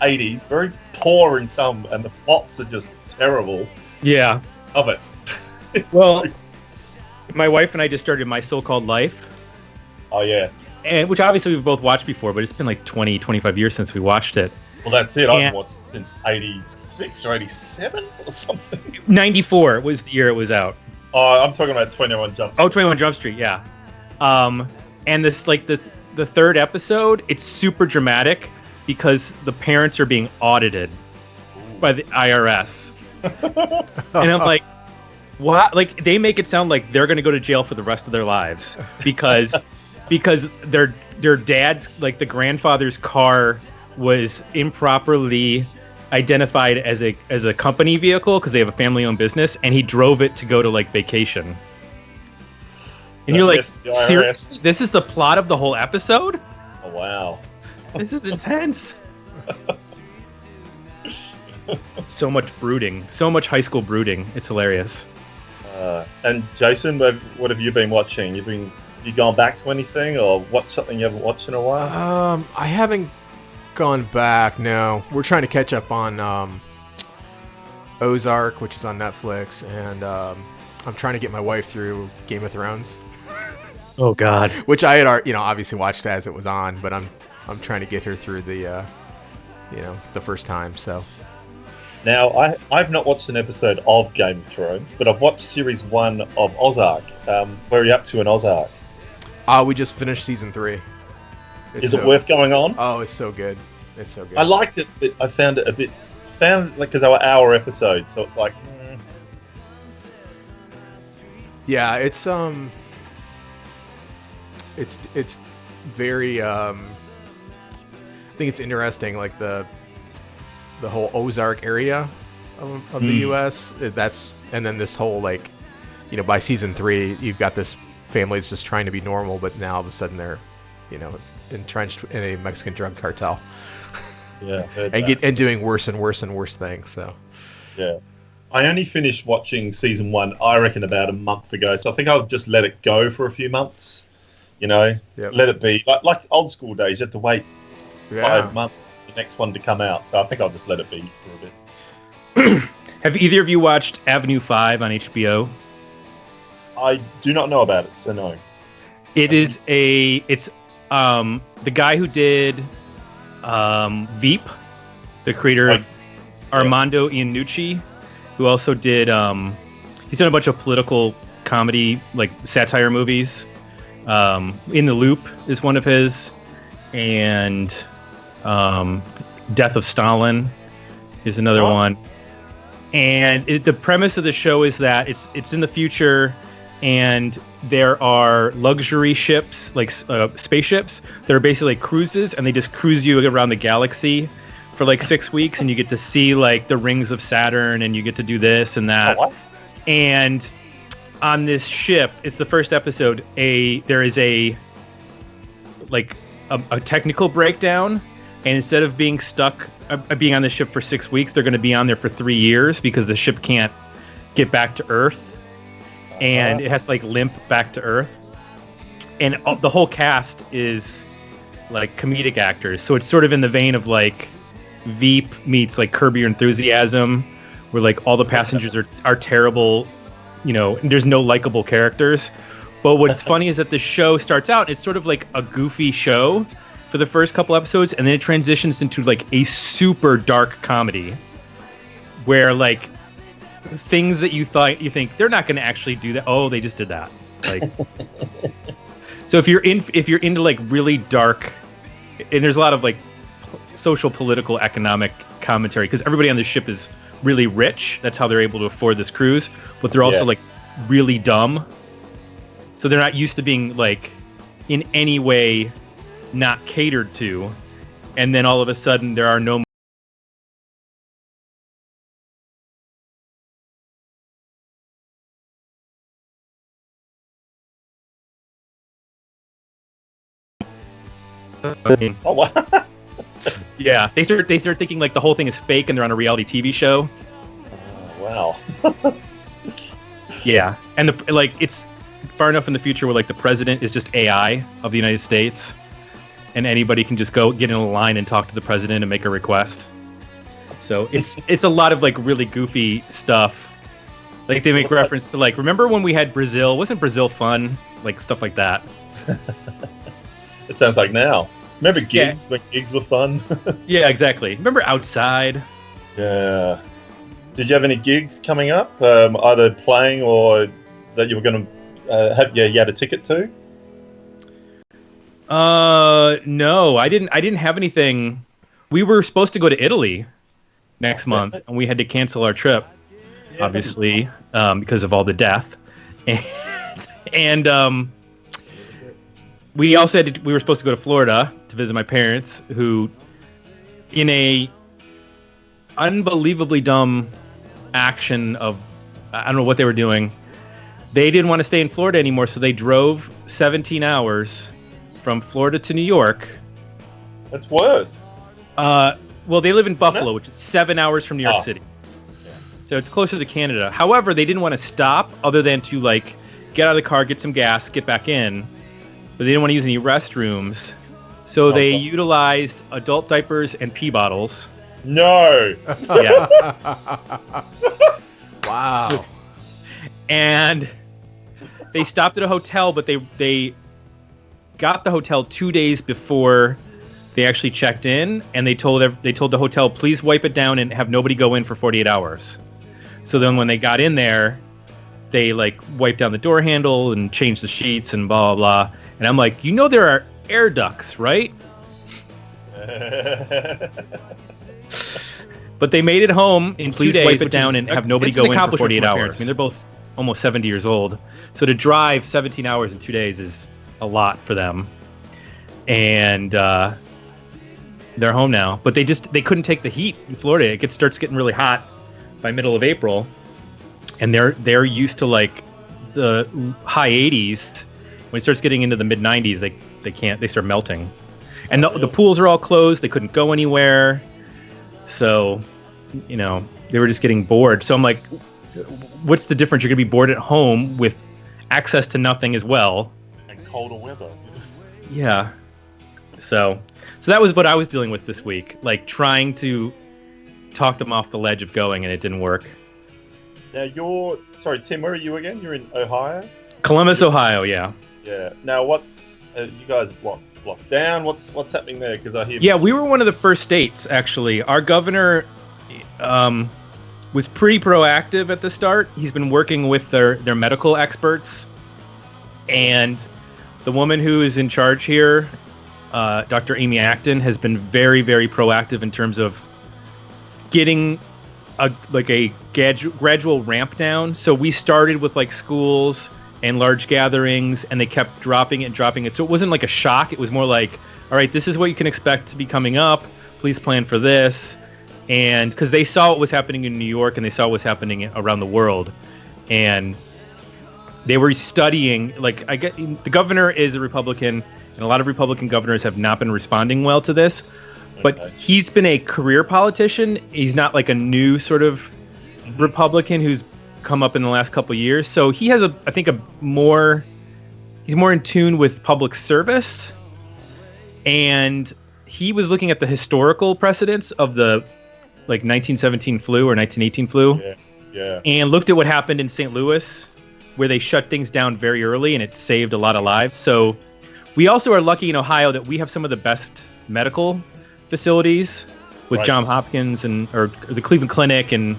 80s, very poor in some, and the plots are just terrible. Yeah. Of it. Well, my wife and I just started My So-Called Life. Oh, yes. And which obviously we've both watched before, but it's been like 20, 25 years since we watched it. Well, that's it. I've watched since 86 or 87 or something. 94 was the year it was out. Oh, I'm talking about 21 Jump Street. Oh, 21 Jump Street, yeah. And this, like, the third episode, it's super dramatic because the parents are being audited by the IRS. And I'm like, what? Like, they make it sound like they're going to go to jail for the rest of their lives because their dad's, like, the grandfather's car was improperly identified as a company vehicle because they have a family-owned business, and he drove it to go to, like, vacation. And you're like, seriously? This is the plot of the whole episode? Oh, wow. This is intense. So much brooding. So much high school brooding. It's hilarious. And Jason, what have you been watching? You gone back to anything or watched something you haven't watched in a while? I haven't gone back, no. We're trying to catch up on Ozark, which is on Netflix, and I'm trying to get my wife through Game of Thrones. Oh God! Which I had, obviously watched as it was on, but I'm trying to get her through the, the first time. So now I've not watched an episode of Game of Thrones, but I've watched series 1 of Ozark. Where are you up to in Ozark? We just finished season 3. Is it worth going on? Oh, it's so good. It's so good. I liked it, but I found it because they were hour episodes, so it's like. Yeah, it's very I think it's interesting, like the whole Ozark area of the US. And then this whole, like, by season 3 you've got this family that's just trying to be normal, but now all of a sudden they're it's entrenched in a Mexican drug cartel. Yeah. and doing worse and worse and worse things. So yeah. I only finished watching season 1, I reckon, about a month ago. So I think I'll just let it go for a few months. Let it be. Like old school days, you have to wait 5 months for the next one to come out. So I think I'll just let it be for a bit. Have either of you watched Avenue 5 on HBO? I do not know about it, so no. It's the guy who did Veep, the creator of Armando Iannucci, who also did he's done a bunch of political comedy, like satire movies. In the Loop is one of his, and Death of Stalin is another one. And the premise of the show is that it's in the future, and there are luxury ships, like spaceships, that are basically like cruises, and they just cruise you around the galaxy for like 6 weeks, and you get to see like the rings of Saturn, and you get to do this and that. Oh, what? And on this ship, it's the first episode, there is a technical breakdown, and instead of being stuck, being on the ship for 6 weeks, they're going to be on there for 3 years because the ship can't get back to Earth. And it has to like limp back to Earth, and the whole cast is like comedic actors. So it's sort of in the vein of like Veep meets like Curb Your Enthusiasm, where like all the passengers are terrible, and there's no likable characters. But what's funny is that the show starts out, it's sort of like a goofy show for the first couple episodes, and then it transitions into like a super dark comedy where like things that you think they're not going to actually do that. Oh, they just did that. Like, so if you're into like really dark, and there's a lot of like social, political, economic commentary, because everybody on the ship is really rich. That's how they're able to afford this cruise. But they're also like really dumb. So they're not used to being like in any way not catered to. And then all of a sudden there are no Oh, wow. Yeah, they start thinking like the whole thing is fake, and they're on a reality TV show. Wow. Yeah, and it's far enough in the future where like the president is just AI of the United States, and anybody can just go get in a line and talk to the president and make a request. So it's a lot of like really goofy stuff. Like they make reference to like, remember when we had Brazil? Wasn't Brazil fun? Like stuff like that. It sounds like now. Remember gigs when gigs were fun? Yeah, exactly. Remember Outside? Yeah. Did you have any gigs coming up? Either playing or that you were going to you had a ticket to? No, I didn't have anything. We were supposed to go to Italy next month, and we had to cancel our trip, obviously, because of all the death. And we also we were supposed to go to Florida to visit my parents, who, in a unbelievably dumb action of, I don't know what they were doing, they didn't want to stay in Florida anymore, so they drove 17 hours from Florida to New York. That's worse. Well, they live in Buffalo, which is 7 hours from New York City. Yeah. So it's closer to Canada. However, they didn't want to stop other than to like get out of the car, get some gas, get back in. But they didn't want to use any restrooms. So they utilized adult diapers and pee bottles. No. Yeah. Wow. And they stopped at a hotel, but they got the hotel 2 days before they actually checked in, and they told the hotel, please wipe it down and have nobody go in for 48 hours. So then when they got in there, they like wiped down the door handle and changed the sheets and blah blah blah. And I'm like, there are air ducts, right? But they made it home in 2 days, wipe it down and have nobody go in for 48 hours. I mean, they're both almost 70 years old. So to drive 17 hours in 2 days is a lot for them. And they're home now. But they couldn't take the heat in Florida. It starts getting really hot by middle of April. And they're used to like the high 80s. When it starts getting into the mid 90s, they start melting. And the pools are all closed. They couldn't go anywhere. So, they were just getting bored. So I'm like, what's the difference? You're going to be bored at home with access to nothing as well. And colder weather. Yeah. So that was what I was dealing with this week. Like trying to talk them off the ledge of going, and it didn't work. Now sorry, Tim, where are you again? You're in Ohio? Columbus, Ohio, yeah. Yeah. Now what's, you guys locked down? What's happening there? Because I hear... Yeah, we were one of the first states, actually. Our governor was pretty proactive at the start. He's been working with their medical experts. And the woman who is in charge here, Dr. Amy Acton, has been very, very proactive in terms of getting a gradual ramp down. So we started with like schools and large gatherings, and they kept dropping it. So it wasn't like a shock. It was more like, all right, this is what you can expect to be coming up. Please plan for this. And because they saw what was happening in New York, and they saw what was happening around the world. And they were studying, like, I get the governor is a Republican, and a lot of Republican governors have not been responding well to this. But he's been a career politician. He's not like a new sort of Republican who's come up in the last couple of years. So he has he's more in tune with public service. And he was looking at the historical precedents of the like 1917 flu or 1918 flu. Yeah. And looked at what happened in St. Louis, where they shut things down very early and it saved a lot of lives. So we also are lucky in Ohio that we have some of the best medical facilities with Johns Hopkins or the Cleveland Clinic and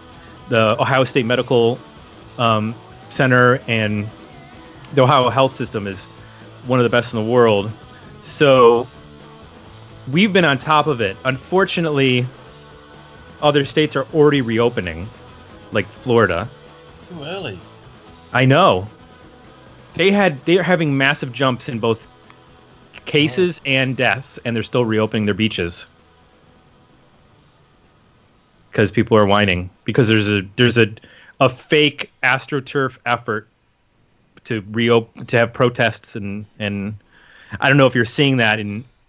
the Ohio State Medical Center, and the Ohio health system is one of the best in the world. So we've been on top of it. Unfortunately, other states are already reopening, like Florida. Too early. I know. They're having massive jumps in both cases and deaths, and they're still reopening their beaches because people are whining because there's a fake AstroTurf effort to have protests and I don't know if you're seeing that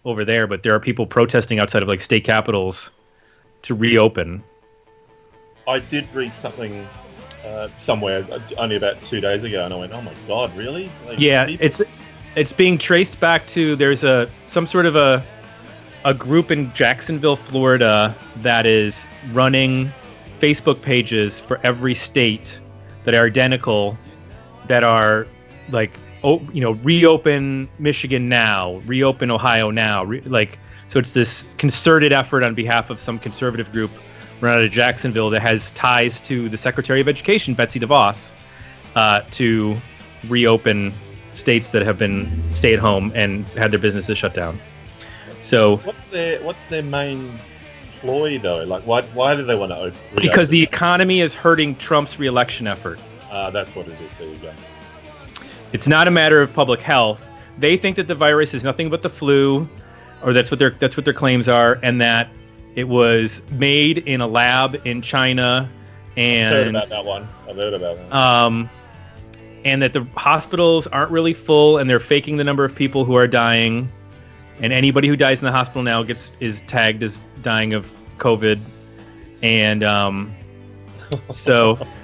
over there, but there are people protesting outside of like state capitals to reopen. I did read something somewhere only about 2 days ago, and I went, "Oh my God, really?" Like, yeah, it's being traced back to there's some sort of a a group in Jacksonville, Florida, that is running Facebook pages for every state that are identical, that are like, reopen Michigan now, reopen Ohio now, so it's this concerted effort on behalf of some conservative group run out of Jacksonville that has ties to the Secretary of Education, Betsy DeVos, to reopen states that have been stay at home and had their businesses shut down. So what's their main ploy though? Like why do they want to reopen? Because the economy is hurting Trump's re-election effort. That's what it is. There you go. It's not a matter of public health. They think that the virus is nothing but the flu, or that's what their claims are, and that it was made in a lab in China. And I've heard about that. And that the hospitals aren't really full, and they're faking the number of people who are dying. And anybody who dies in the hospital now is tagged as dying of COVID. And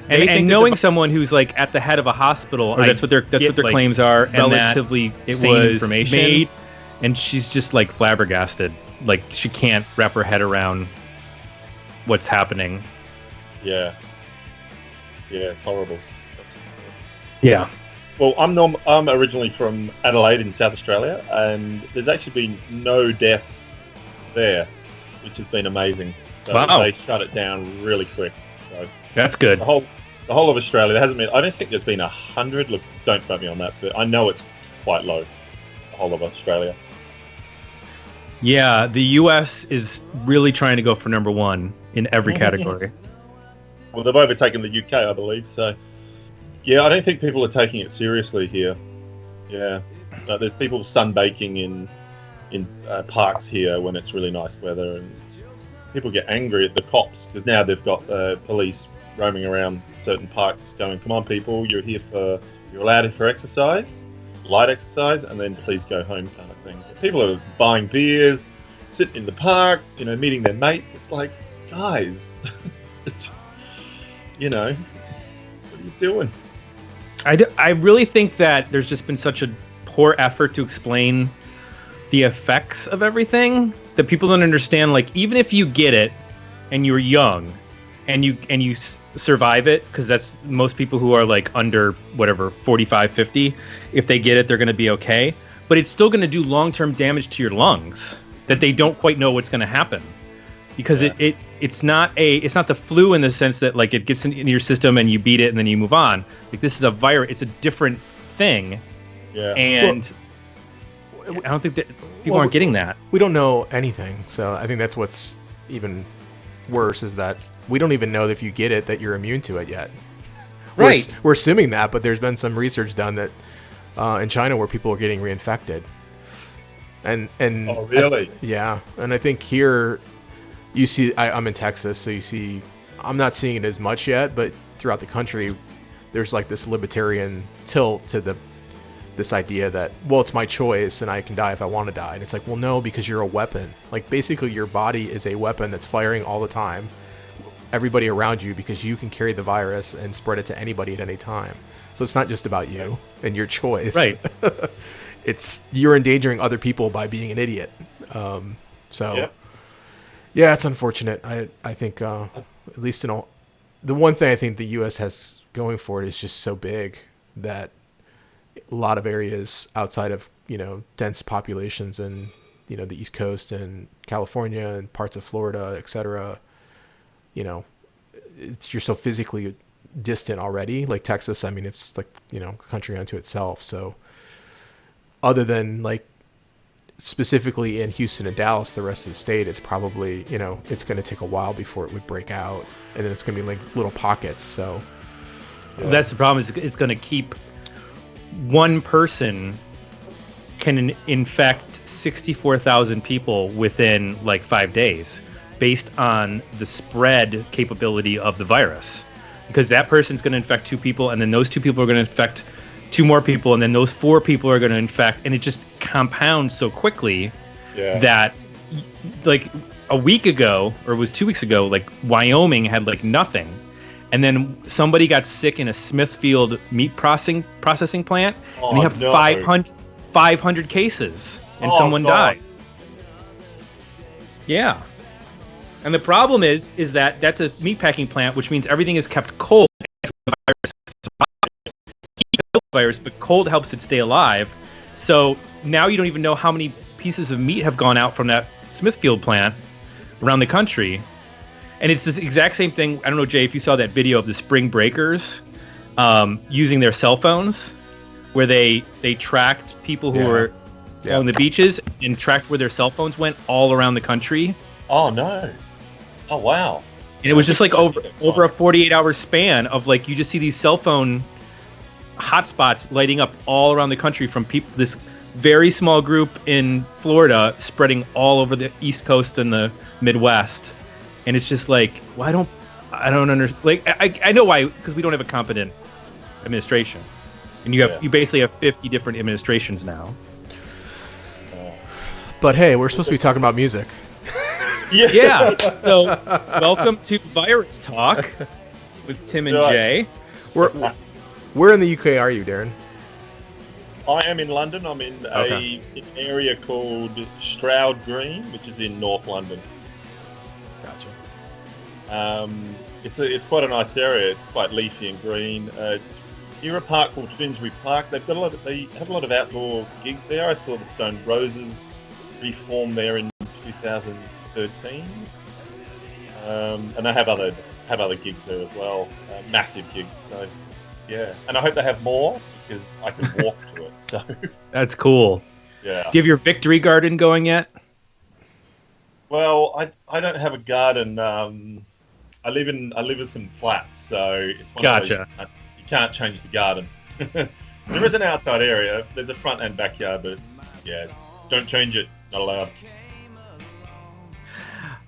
and knowing someone who's like at the head of a hospital, that's what their claims are, and relatively it was information made, and she's just like flabbergasted, like she can't wrap her head around what's happening. Yeah, it's horrible. Yeah. Well, I'm originally from Adelaide in South Australia, and there's actually been no deaths there, which has been amazing. So they shut it down really quick. So that's good. The whole of Australia, there hasn't been. I don't think there's been 100. Look, don't quote me on that, but I know it's quite low. The whole of Australia. Yeah, the U.S. is really trying to go for number one in every category. Well, they've overtaken the UK, I believe. So. Yeah, I don't think people are taking it seriously here. Yeah, there's people sunbaking in parks here when it's really nice weather, and people get angry at the cops because now they've got police roaming around certain parks going, "Come on, people, you're allowed for exercise, light exercise, and then please go home," kind of thing. People are buying beers, sitting in the park, meeting their mates. It's like, guys, what are you doing? I really think that there's just been such a poor effort to explain the effects of everything that people don't understand. Like, even if you get it and you're young and you survive it, because that's most people who are like under 45, 50, if they get it, they're going to be okay. But it's still going to do long-term damage to your lungs that they don't quite know what's going to happen. Because it's not the flu in the sense that like it gets into your system and you beat it and then you move on. Like, this is a virus. It's a different thing. Yeah. And I don't think that people aren't getting that. We don't know anything. So I think that's what's even worse, is that we don't even know that if you get it that you're immune to it yet. Right. We're assuming that, but there's been some research done that in China where people are getting reinfected. And oh, really? And I think here you see, I'm in Texas, so you see, I'm not seeing it as much yet, but throughout the country, there's like this libertarian tilt to this idea that, well, it's my choice and I can die if I want to die. And it's like, well, no, because you're a weapon. Like, basically your body is a weapon that's firing all the time, everybody around you, because you can carry the virus and spread it to anybody at any time. So it's not just about you and your choice. Right. It's, you're endangering other people by being an idiot. Yeah, it's unfortunate. I think at least the one thing I think the U.S. has going for it is just so big that a lot of areas outside of dense populations and the East Coast and California and parts of Florida, etc. You're so physically distant already. Like Texas, I mean, it's like a country unto itself. So other than like specifically in Houston and Dallas, the rest of the state, it's probably, it's going to take a while before it would break out, and then it's going to be like little pockets. So that's the problem, is it's going to keep one person can infect 64,000 people within like 5 days based on the spread capability of the virus, because that person's going to infect 2 people, and then those 2 people are going to infect 2 more people, and then those 4 people are going to infect, and it just compounds so quickly that, like, a week ago, or it was 2 weeks ago, like Wyoming had like nothing, and then somebody got sick in a Smithfield meat processing plant, and they have 500 cases, and someone died. Yeah. And the problem is that that's a meatpacking plant, which means everything is kept cold. Virus, but cold helps it stay alive. So now you don't even know how many pieces of meat have gone out from that Smithfield plant around the country. And it's this exact same thing. I don't know, Jay, if you saw that video of the spring breakers using their cell phones, where they tracked people who were on the beaches and tracked where their cell phones went all around the country. Oh, no. Oh, wow. And it was just like over a 48-hour span of like, you just see these cell phone hotspots lighting up all around the country from people, this very small group in Florida spreading all over the East Coast and the Midwest. And it's just like, well, I don't understand. Like, I know why, because we don't have a competent administration. And you basically have 50 different administrations now. But hey, we're supposed to be talking about music. Yeah. So welcome to Virus Talk with Tim and Jay. Where in the UK are you, Darren? I am in London. I'm in an area called Stroud Green, which is in North London. Gotcha. It's quite a nice area. It's quite leafy and green. It's near a park called Finsbury Park. They have a lot of outdoor gigs there. I saw the Stone Roses reform there in 2013, and they have other gigs there as well. Massive gigs. So. Yeah, and I hope they have more because I can walk to it. So that's cool. Yeah. Do you have your victory garden going yet? Well, I don't have a garden. I live in some flats, so it's one of those, you can't change the garden. There is an outside area. There's a front and backyard, but don't change it. Not allowed.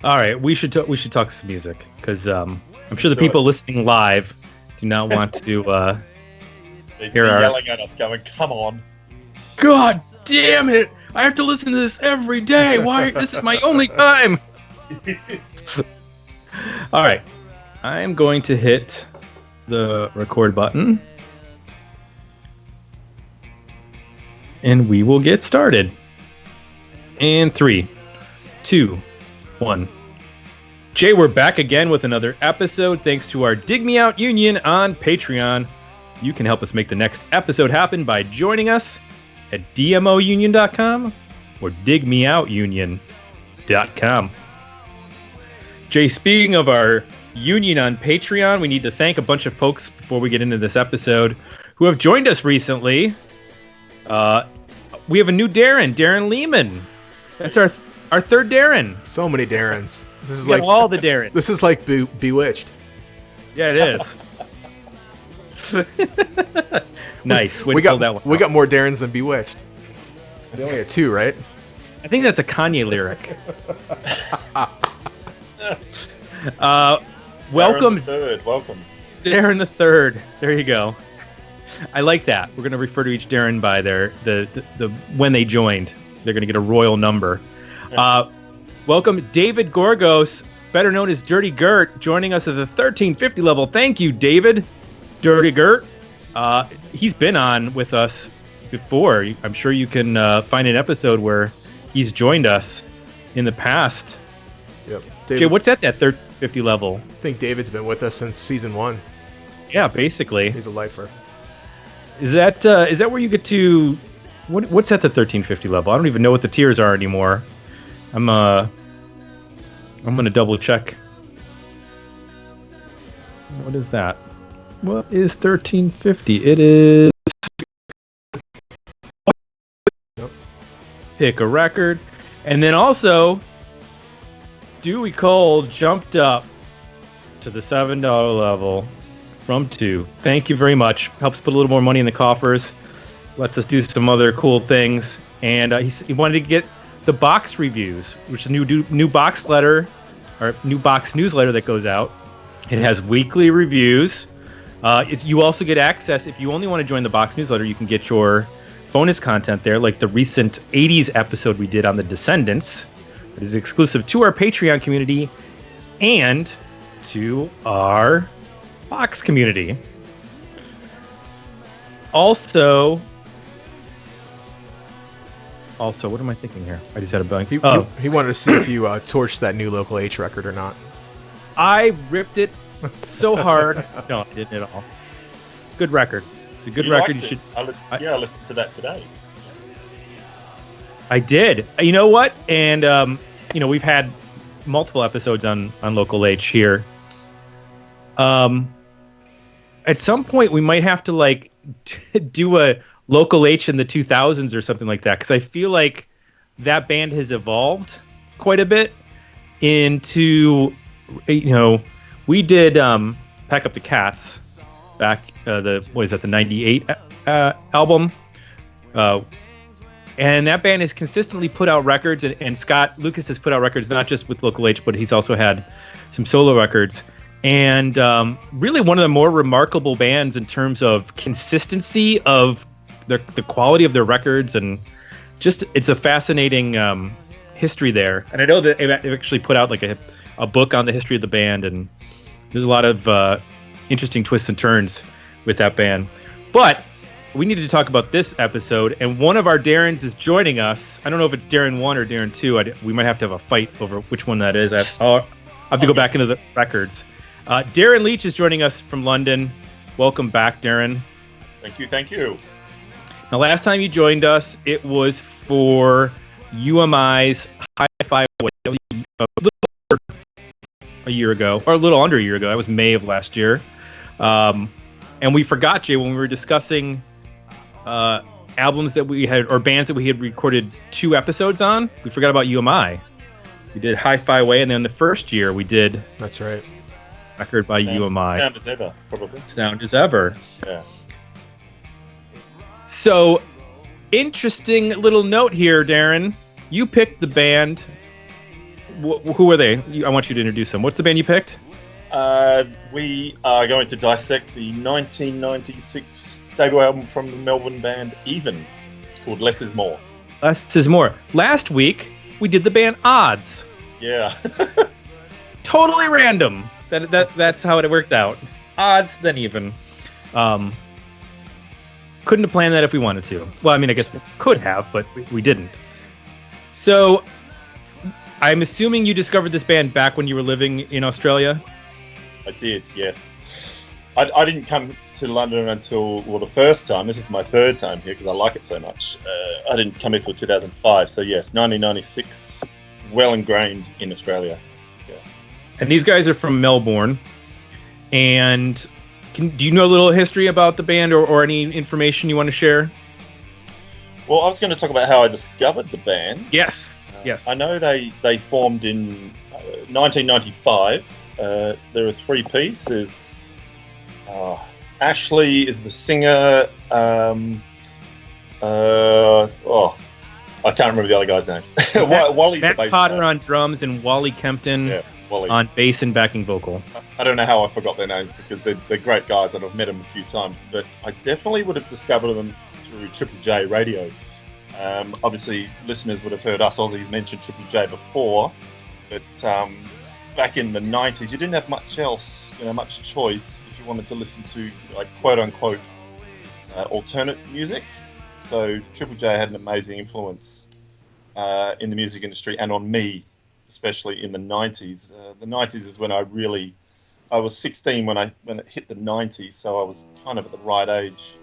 All right, we should talk some music because I'm sure the people listening live do not want to hear our yelling at us going, come on. God damn it! I have to listen to this every day. Why? This is my only time. All right. I am going to hit the record button. And we will get started. And 3, 2, 1. Jay, we're back again with another episode thanks to our Dig Me Out Union on Patreon. You can help us make the next episode happen by joining us at dmounion.com or digmeoutunion.com. Jay, speaking of our union on Patreon, we need to thank a bunch of folks before we get into this episode who have joined us recently. We have a new Darren Lehman. That's our third Darren. So many Darrens. This is like all the Darren. This is like Bewitched. Yeah, it is. Nice. We got more Darrens than Bewitched. They only had 2, right? I think that's a Kanye lyric. Welcome. Darren the Third. There you go. I like that. We're going to refer to each Darren by the when they joined. They're going to get a royal number. Welcome David Gorgos, better known as Dirty Gert, joining us at the 1350 level. Thank you, David. Dirty Gert. He's been on with us before. I'm sure you can find an episode where he's joined us in the past. Yep. David, Jay, what's at that 1350 level? I think David's been with us since season 1. Yeah, basically. He's a lifer. Is that where you get to? What's at the 1350 level? I don't even know what the tiers are anymore. I'm gonna double check. What is that? What is 1350? It is. Yep. Pick a record, and then also, Dewey Cole jumped up to the $7 level from 2. Thank you very much. Helps put a little more money in the coffers. Lets us do some other cool things. And he wanted to get the box reviews, which is a new box letter, or new box newsletter that goes out. It has weekly reviews. You also get access, if you only want to join the box newsletter, you can get your bonus content there, like the recent 80s episode we did on the Descendants. That is exclusive to our Patreon community and to our box community. Also, also, what am I thinking here? I just had a blank. He wanted to see if you torched that new Local H record or not. I ripped it so hard. No, I didn't at all. It's a good record. It's a good record. You should. I listened to that today. I did. You know what? And we've had multiple episodes on Local H here. At some point, we might have to do a Local H in the 2000s or something like that, because I feel like that band has evolved quite a bit into, we did Pack Up the Cats back the 98 album, and that band has consistently put out records, and Scott Lucas has put out records not just with Local H, but he's also had some solo records. And really one of the more remarkable bands in terms of consistency of the quality of their records, and just it's a fascinating history there. And I know that they've actually put out a book on the history of the band, and there's a lot of interesting twists and turns with that band. But we needed to talk about this episode, and one of our Darrens is joining us. I don't know if it's Darren 1 or Darren 2. We might have to have a fight over which one that is. I'll have to go back into the records. Darren Leach is joining us from London. Welcome back, Darren. Thank you. Now, last time you joined us, it was for UMI's Hi-Fi a year ago, or a little under a year ago. That was May of last year. And we forgot, Jay, when we were discussing albums that we had, or bands that we had recorded 2 episodes on, we forgot about UMI. We did Hi-Fi Way, and then the first year we did... That's right. Record by UMI. Sound as ever, probably. Sound as ever. Yeah. So, interesting little note here, Darren. You picked the band. Who are they? I want you to introduce them. What's the band you picked? We are going to dissect the 1996 debut album from the Melbourne band Even. It's called Less Is More. Less Is More. Last week, we did the band Odds. Yeah. Totally random. That's how it worked out. Odds, then Even. Couldn't have planned that if we wanted to. Well, I mean, I guess we could have, but we didn't. So, I'm assuming you discovered this band back when you were living in Australia? I did, yes. I didn't come to London until, the first time. This is my third time here because I like it so much. I didn't come here till 2005. So, yes, 1996, well ingrained in Australia. Yeah. And these guys are from Melbourne. And do you know a little history about the band, or any information you want to share? Well, I was going to talk about how I discovered the band. Yes. I know they formed in 1995. There are 3 pieces. Ashley is the singer. I can't remember the other guys' names. Wally's Matt the bass Potter player on drums and Wally Kempton on bass and backing vocal. I don't know how I forgot their names because they're great guys and I've met them a few times. But I definitely would have discovered them through Triple J Radio. Obviously, listeners would have heard us Aussies mention Triple J before, but back in the 90s, you didn't have much else, much choice if you wanted to listen to quote unquote alternate music. So Triple J had an amazing influence in the music industry and on me, especially in the 90s. The 90s is when I was 16 when it hit the 90s, so I was kind of at the right age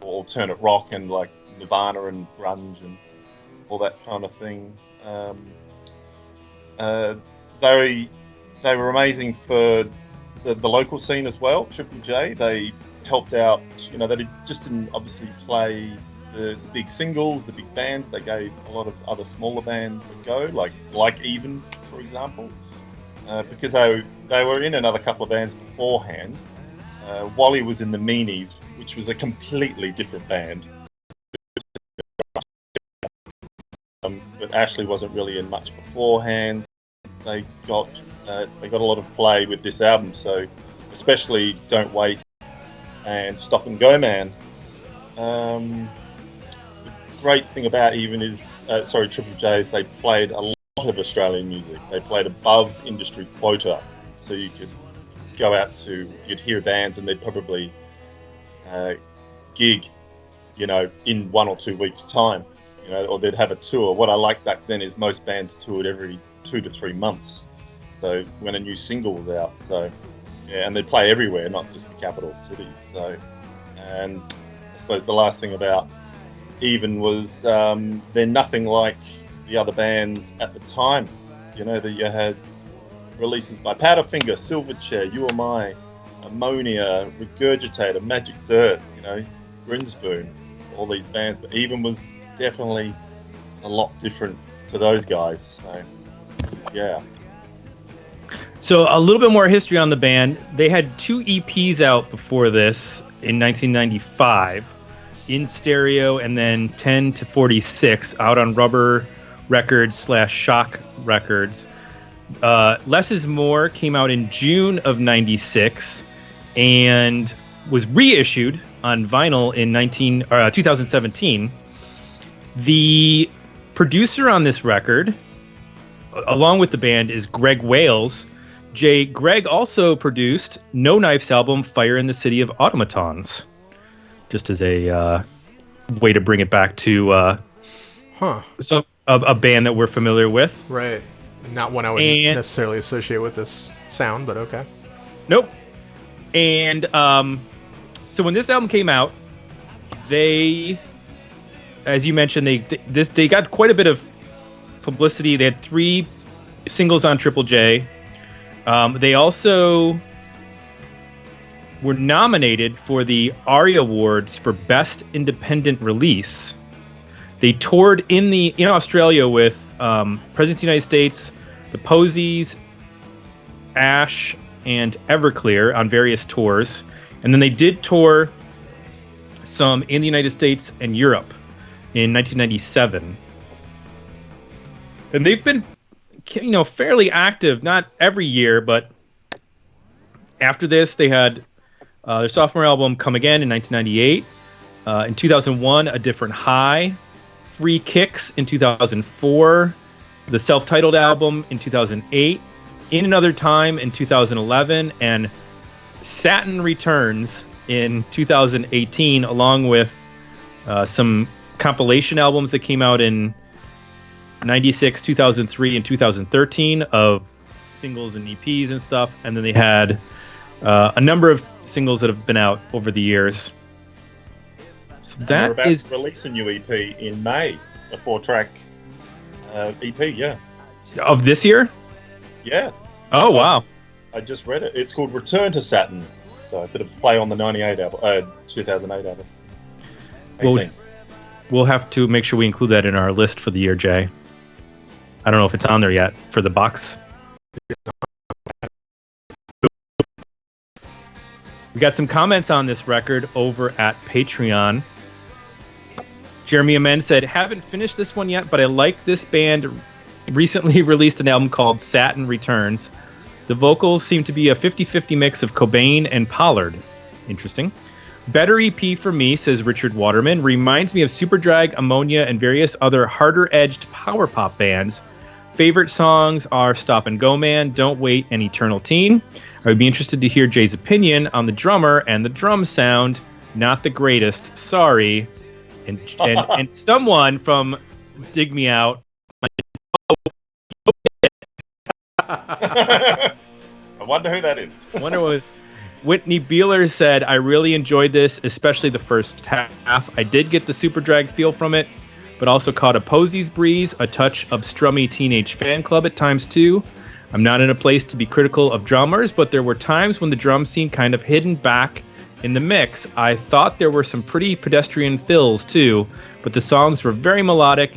for alternate rock and Nirvana and grunge and all that kind of thing. They were amazing for the local scene as well. Triple J, they helped out. They didn't obviously play the big singles, the big bands. They gave a lot of other smaller bands a go, like Even, for example, because they were in another couple of bands beforehand. Wally was in the Meanies, which was a completely different band. But Ashley wasn't really in much beforehand. They got a lot of play with this album, so especially Don't Wait and Stop and Go Man. The great thing about Even is, Triple J, is they played a lot of Australian music. They played above industry quota, so you could go out you'd hear bands and they'd probably gig, in 1 or 2 weeks' time. or they'd have a tour. What I liked back then is most bands toured every 2 to 3 months. So when a new single was out, and they'd play everywhere, not just the capital cities. So, and I suppose the last thing about Even was they're nothing like the other bands at the time. That you had releases by Powderfinger, Silverchair, You Are My, Ammonia, Regurgitator, Magic Dirt, Grinspoon, all these bands. But Even was definitely a lot different to those guys. So, yeah. So a little bit more history on the band. They had 2 EPs out before this in 1995, In Stereo, and then 10 to 46 out on Rubber Records / Shock Records. Less is More came out in June of 96 and was reissued on vinyl in 2017. The producer on this record, along with the band, is Greg Wales. Greg also produced No Knife's album Fire in the City of Automatons, just as a way to bring it back to a band that we're familiar with. Right. Not one I would necessarily associate with this sound, but okay. Nope. And so when this album came out, they, as you mentioned, they got quite a bit of publicity. They had 3 singles on Triple J. They also were nominated for the ARIA Awards for Best Independent Release. They toured in Australia with Presidents of the United States, the Posies, Ash, and Everclear on various tours. And then they did tour some in the United States and Europe in 1997. And they've been fairly active, not every year, but after this, they had their sophomore album Come Again in 1998. In 2001, A Different High. Free Kicks in 2004. The self-titled album in 2008. In Another Time in 2011. And Satin Returns in 2018, along with some compilation albums that came out in 96, 2003, and 2013 of singles and EPs and stuff. And then they had a number of singles that have been out over the years. So we're about to release a new EP in May, a 4-track EP, yeah. Of this year? Yeah. Oh, wow. I just read it. It's called Return to Satin. So a bit of play on the 2008 album. Well, we'll have to make sure we include that in our list for the year, Jay. I don't know if it's on there yet for the box. We got some comments on this record over at Patreon. Jeremy Amend said, haven't finished this one yet, but I like this band. Recently released an album called Satin Returns. The vocals seem to be a 50-50 mix of Cobain and Pollard. Interesting. Better EP for me, says Richard Waterman. Reminds me of Superdrag, Ammonia, and various other harder-edged power pop bands. Favorite songs are Stop and Go Man, Don't Wait, and Eternal Teen. I would be interested to hear Jay's opinion on the drummer and the drum sound. Not the greatest, sorry. And someone from Dig Me Out. I wonder who that is. I wonder what Whitney Beeler said. I really enjoyed this, especially the first half. I did get the Superdrag feel from it, but also caught a Posies breeze, a touch of strummy Teenage Fan Club at times too. I'm not in a place to be critical of drummers, but there were times when the drum scene kind of hidden back in the mix. I thought there were some pretty pedestrian fills too, but the songs were very melodic,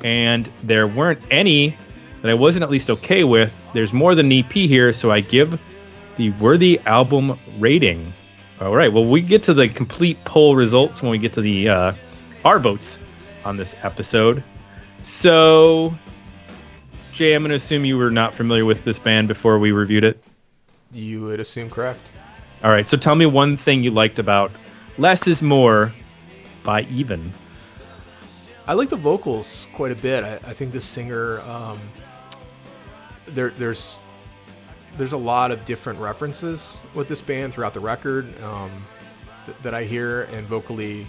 and there weren't any that I wasn't at least okay with. There's more than an EP here, so I give the worthy album rating. All right, well, we get to the complete poll results when we get to the our votes on this episode. So, Jay, I'm going to assume you were not familiar with this band before we reviewed it. You would assume correct. All right, so tell me one thing you liked about Less is More by Even. I like the vocals quite a bit. I think the singer, there's a lot of different references with this band throughout the record that I hear, and vocally,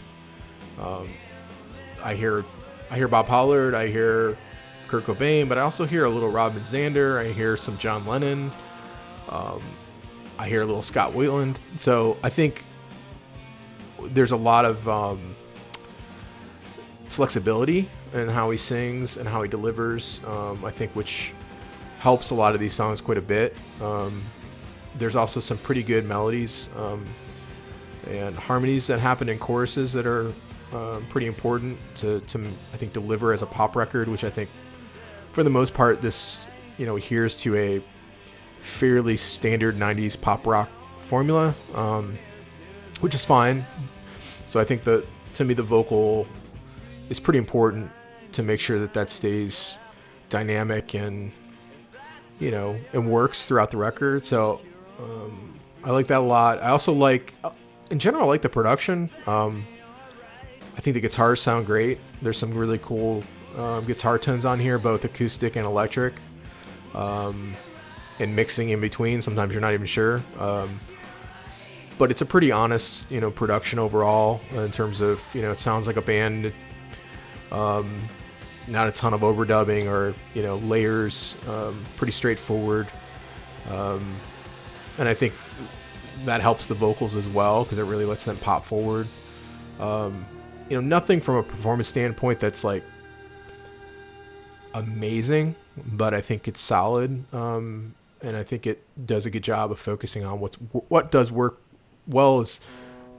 I hear I hear Bob Pollard, I hear Kurt Cobain, but I also hear a little Robin Zander. I hear some John Lennon. I hear a little Scott Weiland. So I think there's a lot of flexibility in how he sings and how he delivers. I think which helps a lot of these songs quite a bit. There's also some pretty good melodies and harmonies that happen in choruses that are pretty important to I think deliver as a pop record, which I think for the most part this adheres to a fairly standard 90s pop rock formula, which is fine. So I think that to me the vocal is pretty important to make sure that stays dynamic and and works throughout the record. So I like that a lot. I also like, in general, I like the production. I think the guitars sound great. There's some really cool guitar tones on here, both acoustic and electric, and mixing in between. Sometimes you're not even sure. But it's a pretty honest, production overall in terms of, it sounds like a band. Not a ton of overdubbing or layers. Pretty straightforward. And I think that helps the vocals as well because it really lets them pop forward. Nothing from a performance standpoint that's like amazing, but I think it's solid. And I think it does a good job of focusing on what does work well. Is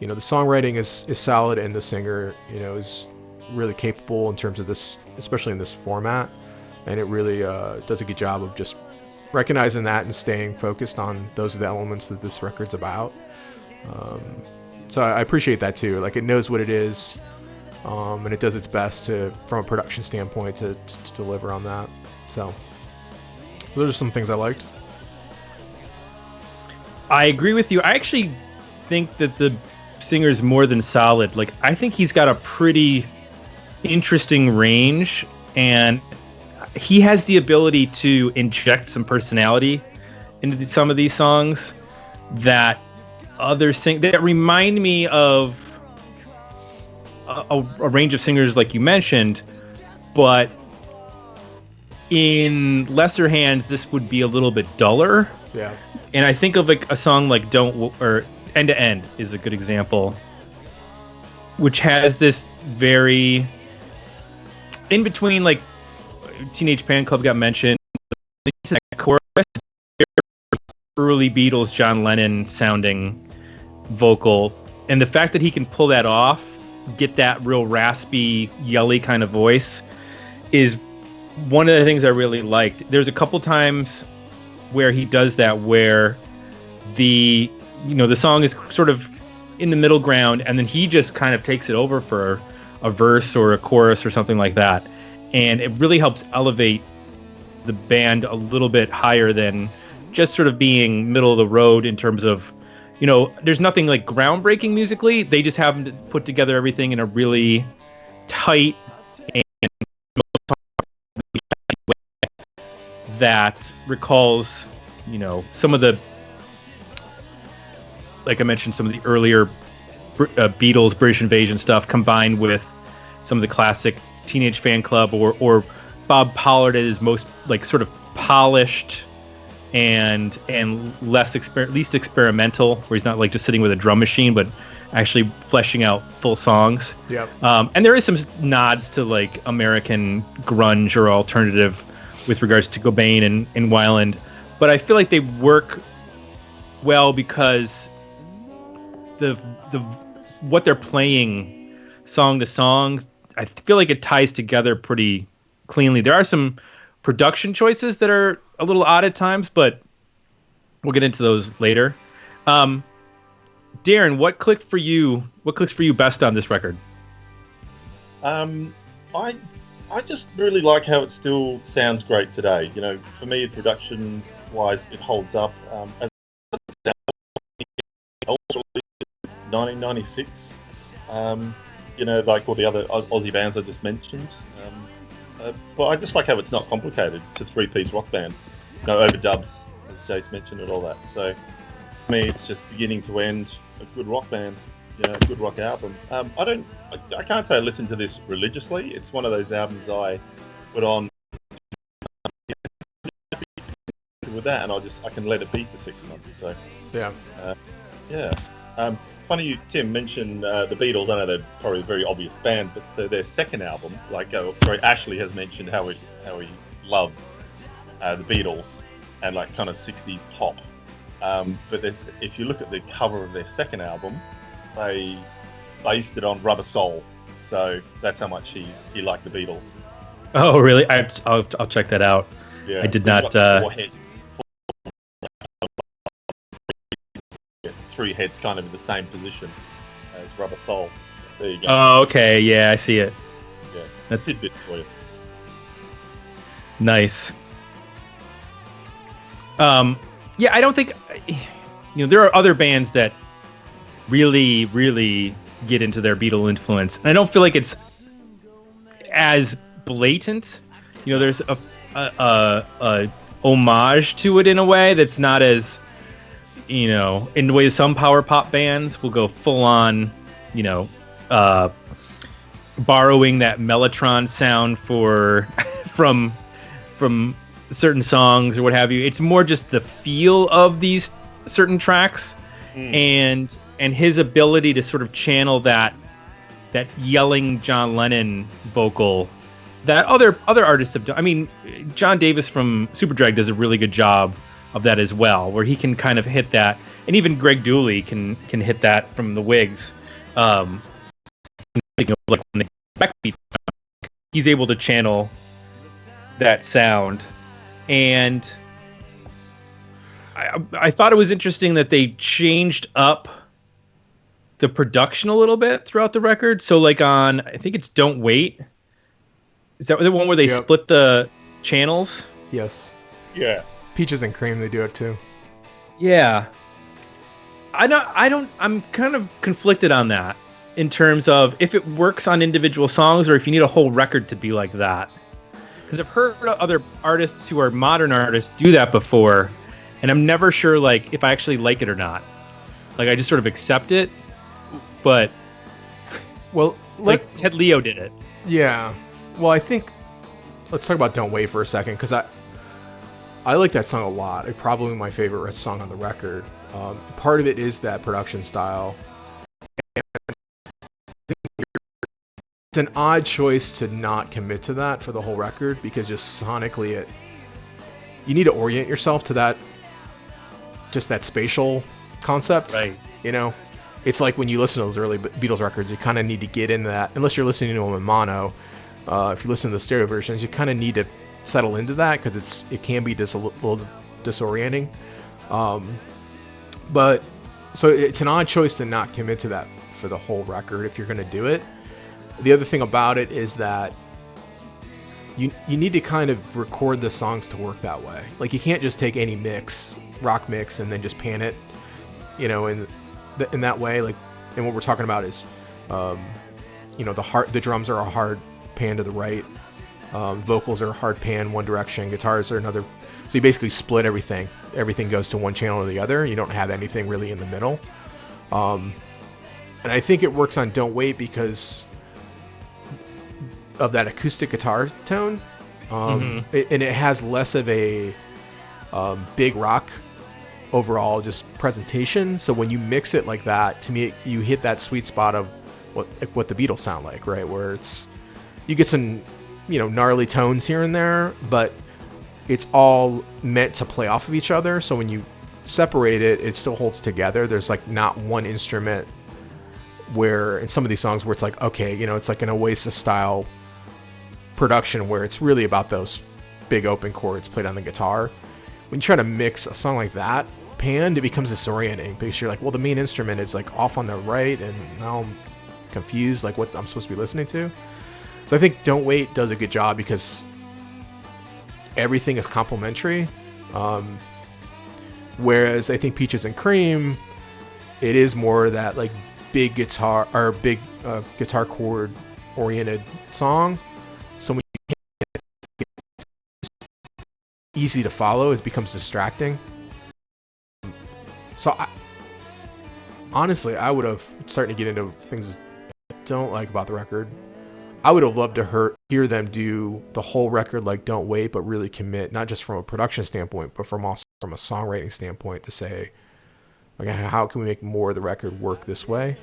the songwriting is solid, and the singer is really capable in terms of this, especially in this format, and it really does a good job of just recognizing that and staying focused on those are the elements that this record's about. So I appreciate that too. Like, it knows what it is, and it does its best from a production standpoint to deliver on that. So those are some things I liked. I agree with you. I actually think that the singer's more than solid. Like, I think he's got a pretty interesting range, and he has the ability to inject some personality into some of these songs that that remind me of a range of singers like you mentioned, but in lesser hands this would be a little bit duller. Yeah. And I think of like a song like or End to End is a good example, which has this very in between, like Teenage Fan Club got mentioned, that chorus, early Beatles John Lennon sounding vocal, and the fact that he can pull that off, get that real raspy, yelly kind of voice, is one of the things I really liked. There's a couple times where he does that, where the song is sort of in the middle ground, and then he just kind of takes it over for a verse or a chorus or something like that, and it really helps elevate the band a little bit higher than just sort of being middle of the road in terms of, there's nothing like groundbreaking musically. They just happen to put together everything in a really tight and that recalls, some of the, like I mentioned, some of the earlier Beatles, British Invasion stuff, combined with some of the classic Teenage Fan Club or Bob Pollard at his most like sort of polished and least experimental, where he's not like just sitting with a drum machine, but actually fleshing out full songs. Yep. And there is some nods to like American grunge or alternative with regards to Cobain and Weiland, but I feel like they work well because the what they're playing song to song, I feel like it ties together pretty cleanly. There are some production choices that are a little odd at times, but we'll get into those later. Darren, what clicked for you? What clicks for you best on this record? I just really like how it still sounds great today. For me, production-wise, it holds up. As 1996. Like all the other Aussie bands I just mentioned. But I just like how it's not complicated. It's a three-piece rock band. No overdubs, as Jace mentioned, and all that. So for me, it's just beginning to end a good rock band. good rock album. I can't say I listen to this religiously. It's one of those albums I put on with that, and I can let it be for 6 months. So yeah. Funny Tim mentioned the Beatles. I know they're probably a very obvious band, but their second album, Ashley has mentioned how he loves the Beatles and like kind of 60s pop. But if you look at the cover of their second album, they based it on Rubber Soul. So that's how much he liked the Beatles. Oh, really? I'll check that out. Yeah, I did so not. Three heads kind of in the same position as Rubber Soul. There you go. Oh, okay. Yeah, I see it. Yeah, that's a tidbit for you. Nice. Yeah, I don't think there are other bands that really, really get into their Beatle influence, and I don't feel like it's as blatant. There's a homage to it in a way that's not as in the way some power pop bands will go full on, borrowing that Mellotron sound from certain songs or what have you. It's more just the feel of these certain tracks and his ability to sort of channel that yelling John Lennon vocal that other artists have done. I mean, John Davis from Superdrag does a really good job of that as well, where he can kind of hit that, and even Greg Dooley can hit that from the Wigs. Like when the backbeat, he's able to channel that sound, and I thought it was interesting that they changed up the production a little bit throughout the record. So like on, I think it's Don't Wait. Is that the one where they split the channels? Yes. Yeah. Peaches and Cream, they do it too. Yeah. I'm kind of conflicted on that in terms of if it works on individual songs or if you need a whole record to be like that. Because I've heard other artists who are modern artists do that before, and I'm never sure like if I actually like it or not. Like I just sort of accept it, but Ted Leo did it. Yeah. Well, I think let's talk about Don't Wait for a second, because I like that song a lot. It's probably my favorite song on the record. Part of it is that production style. And it's an odd choice to not commit to that for the whole record, because just sonically you need to orient yourself to that, just that spatial concept. Right. It's like when you listen to those early Beatles records, you kind of need to get into that. Unless you're listening to them in mono, if you listen to the stereo versions, you kind of need to settle into that, because it can be a little disorienting. But so it's an odd choice to not commit to that for the whole record if you're going to do it. The other thing about it is that you need to kind of record the songs to work that way. Like you can't just take any rock mix, and then just pan it, in that way. Like, and what we're talking about is, the drums are a hard pan to the right. Vocals are hard pan one direction, guitars are another. So you basically split everything. Everything goes to one channel or the other. You don't have anything really in the middle. And I think it works on Don't Wait because of that acoustic guitar tone. And it has less of a big rock overall just presentation. So when you mix it like that, to me, you hit that sweet spot of what the Beatles sound like, right? Where you get some gnarly tones here and there, but it's all meant to play off of each other. So when you separate it, it still holds together. There's like not one instrument where in some of these songs where it's like, okay, it's like an Oasis style production where it's really about those big open chords played on the guitar. When you try to mix a song like that, panned, it becomes disorienting because you're like, well, the main instrument is like off on the right, and now I'm confused, like what I'm supposed to be listening to. So I think Don't Wait does a good job because everything is complementary. Whereas I think Peaches and Cream, it is more that like big guitar or big guitar chord oriented song. So when it's easy to follow, it becomes distracting. So honestly, I would have, starting to get into things I don't like about the record, I would have loved to hear them do the whole record like Don't Wait, but really commit, not just from a production standpoint, but from a songwriting standpoint, to say, like, how can we make more of the record work this way?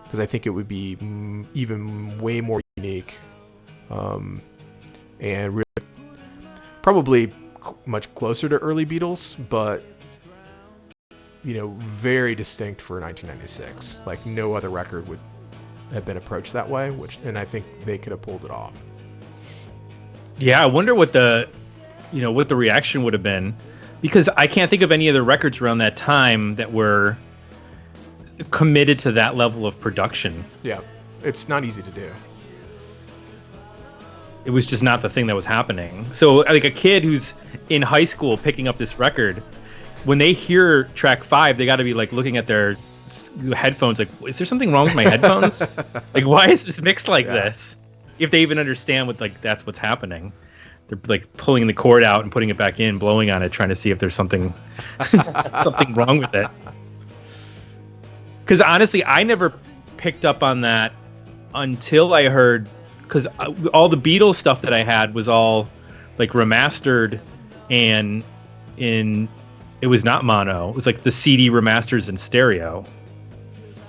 Because I think it would be even way more unique, and really probably much closer to early Beatles, but very distinct for 1996. Like no other record would have been approached that way, and I think they could have pulled it off. Yeah, I wonder what the reaction would have been, because I can't think of any other records around that time that were committed to that level of production. Yeah, it's not easy to do. It was just not the thing that was happening. So like a kid who's in high school picking up this record, when they hear track 5, they got to be like looking at their headphones like, is there something wrong with my headphones? Like, why is this mixed like this? If they even understand what, like, that's what's happening. They're like pulling the cord out and putting it back in, blowing on it, trying to see if there's something something wrong with it. Because honestly, I never picked up on that until I heard, because all the Beatles stuff that I had was all like remastered, and it was not mono. It was like the CD remasters in stereo.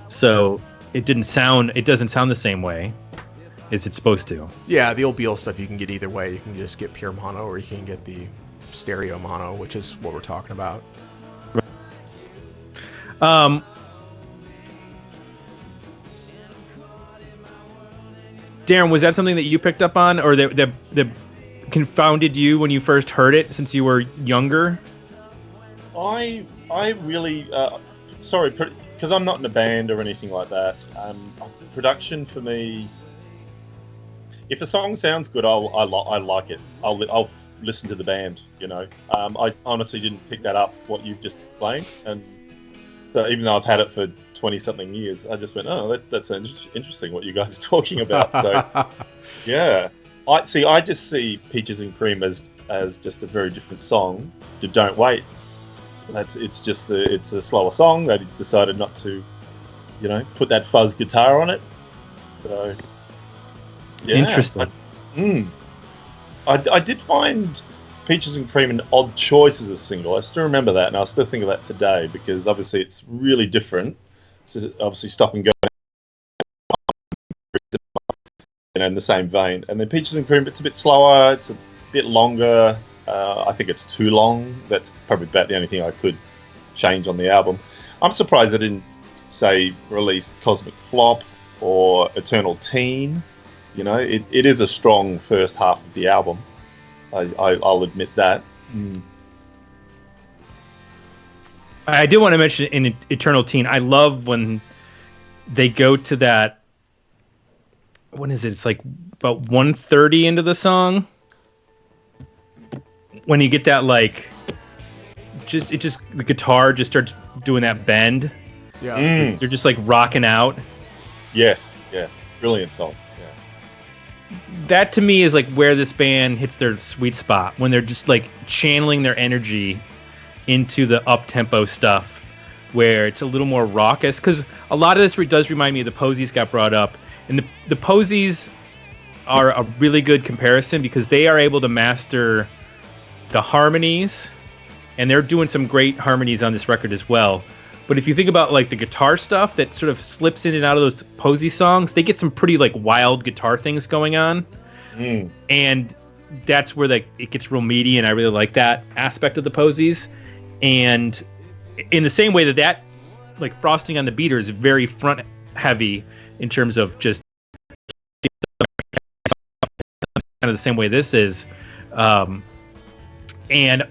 So it doesn't sound the same way as it's supposed to. Yeah, the old Beatles stuff you can get either way. You can just get pure mono, or you can get the stereo mono, which is what we're talking about. Darren, was that something that you picked up on, or that confounded you when you first heard it, since you were younger? I really sorry, because I'm not in a band or anything like that. Production for me, if a song sounds good, I like it. I'll listen to the band. I honestly didn't pick that up what you've just explained, and so even though I've had it for 20-something years, I just went, oh, that's interesting what you guys are talking about. So yeah, I just see Peaches and Cream as just a very different song to Don't Wait. It's a slower song. They decided not to, put that fuzz guitar on it. So yeah, interesting. I did find Peaches and Cream an odd choice as a single. I still remember that, and I still think of that today, because obviously it's really different. It's obviously Stop and Go, in the same vein. And then Peaches and Cream, it's a bit slower. It's a bit longer. I think it's too long. That's probably about the only thing I could change on the album. I'm surprised they didn't, say, release Cosmic Flop or Eternal Teen. It is a strong first half of the album. I'll admit that. I do want to mention in Eternal Teen, I love when they go to that. When is it? It's like about 1:30 into the song. When you get that, like, the guitar just starts doing that bend. Yeah. They're just like rocking out. Yes. Brilliant song. Yeah. That to me is like where this band hits their sweet spot, when they're just like channeling their energy into the up-tempo stuff, where it's a little more raucous. Because a lot of this does remind me of the Posies got brought up. And the Posies are a really good comparison, because they are able to master the harmonies, and they're doing some great harmonies on this record as well. But if you think about like the guitar stuff that sort of slips in and out of those Posey songs, they get some pretty like wild guitar things going on. And that's where it gets real meaty, and I really like that aspect of the Posies. And in the same way that like Frosting on the Beater is very front heavy in terms of just kind of the same way this is. And